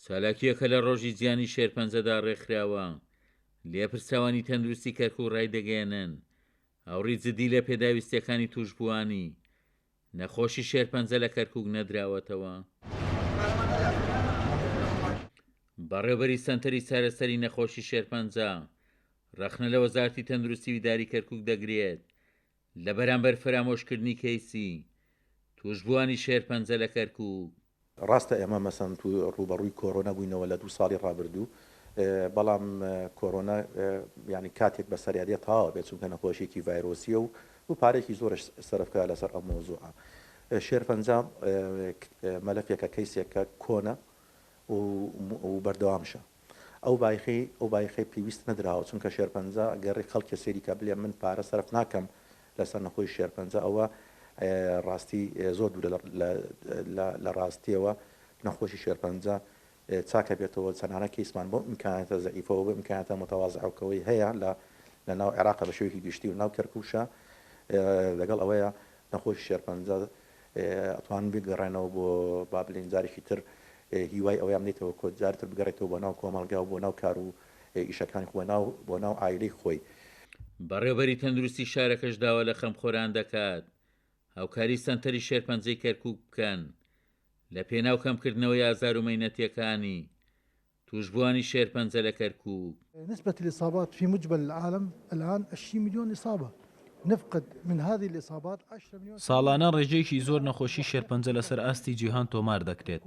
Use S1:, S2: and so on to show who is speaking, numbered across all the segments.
S1: چالاکیەکە لە ڕۆژی جیانی شێرپەنجەدا ڕێکخراوە لێپرساوانی تەندروستی کەرکووک ڕای دەگەێنن هاوڕی جدی لە پێداویستیەکانی توشبووانی نەخۆشی شێرپەنجە لە کەرکووک نەدراوەتەوە. بەڕێوەبەری سەنتەری چارەسەری نەخۆشی شێرپەنجە ڕەخنە لە وەزارەتی تەندروستی و داری کەرکووک دەگرێت لە بەرامبەر فرامۆشکردنی کەیسی توشبووانی شێرپەنجە لە کەرکووک.
S2: ڕاستە ئێمە مەسەن تو ڕوبەڕووی کۆرۆنا بووینەوە لە 2 ساڵی ڕابردوو، بەڵام کۆرۆنا ینی کاتێک بە سەریادێت تاوە بێت چونکە نەخۆشیێکی ڤایرۆسیە و پارێکی زۆرش سەرفکە لەسەر ئەم مۆزوعە. شێرپەنجە مەلەفێکە کەیسێکە کۆنە و بەردەوامشە. ئەو بایخی پێویست نەدراوە چونکە شێرپەنجە گەڕی خەڵکی سێریکە بلێ من پارە سەرف ناکەم لەسەر نەخۆی شێرپەنجە، ئەوە ڕاستی زۆر دوور لە ڕاستیەوە نەخۆشی شێرپەنجە چاکە بێتەوە چەنانە کەیسمان بۆ ئیمکاناتە زەعیفەوە بە ئیمکاناتە متەوازعەوەکەوەی هەیە لە ناو عێراق بە شێوەیەکی گشتی و ناو کەرکووشە. لەگەڵ ئەوەیە نەخۆشی شێرپەنجە ئەتوان بگەڕێنەوە بۆ با بڵێن جارێکی تر هیوای ئەوەیان بێتەوە کۆ جارتر بگەڕێتەوە بۆ ناو کۆمەڵگا و بۆ ناو کار و ئیشەکانی بۆ ناو ئایلەی خۆی.
S1: بەڕێوەبەری تەندروستی شارەکەش داوا لە خەمخۆران دەکات هاوکاری سەنتەری شێرپەنجەی کەرکووک بکەن لە پێناو کەمکردنەوەی ئازار و مەینەتیەکانی توشبووانی شێرپەنجە لە کەرکووک.
S3: نسبة الإصابات في مجمل العالم الآن 20 مليون إصابة، نفقد من هذه الإصابات 10 مليون.
S4: ساڵانە ڕێژەیەکی زۆر نەخۆشی شێرپەنجە لەسەر ئاستی جیهان تۆمار دەکرێت.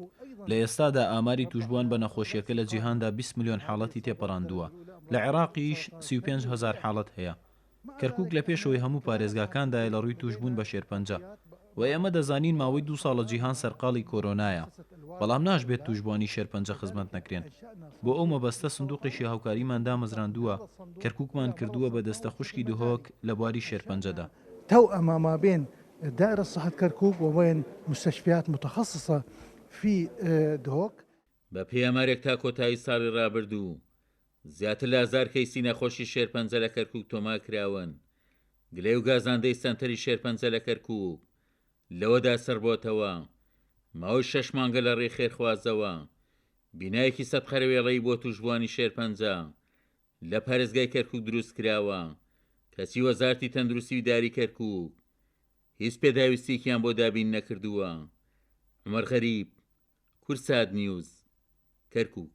S4: لە ئێستادا ئاماری توشبووان بە نەخۆشیەکە لە جیهاندا 20 ملیۆن حاڵەتی تێپەڕاندووە. لە عێراقیش 35,000 حاڵەت هەیە. کەرکووک لە پێشەوەی هەموو پارێزگاکاندایە لە ڕووی توشبوون بە شێرپەنجە و ئێمە دەزانین ماوەی 2 ساڵە جیهان سەرقاڵی کۆرۆنایە، بەڵام ناشبێت توشبووانی شێرپەنجە خزمەت نەکرێن. بۆ ئەو مەبەستە سندوقێکی هاوکاریمان دامەزراندووە کەرکووکمان کردووە بە دەستە خوشکی دهۆک لە بواری شێرپەنجەدا.
S3: توأمة ما بين دائرة صحة كركوك وبين مستشفيات متخصصة في دهوك.
S1: بە پێمارێک تا کۆتایی ساڵی ڕابردوو زیاتر لە 1000 کەیسی نەخۆشی شێرپەنجە لە کەرکووک تۆمار کراون. گلەی و گازاندەی سەنتەری شێرپەنجە لە کەرکووک لەوەدا سەربۆتەوە ماوەی 6 مانگە لە ڕێی خێرخوازەوە بینایەکی سەد خەرەوێڵەی بۆ توشبووانی شێرپەنجە لە پارێزگای کەرکووک دروست کراوە. کەسی وەزارەتی تەندروستی و داری کەرکووک هیچ پێداویستێکیان بۆ دابین نەکردووە. عومەر غەریب، کورسات نیوز، کەرکووک.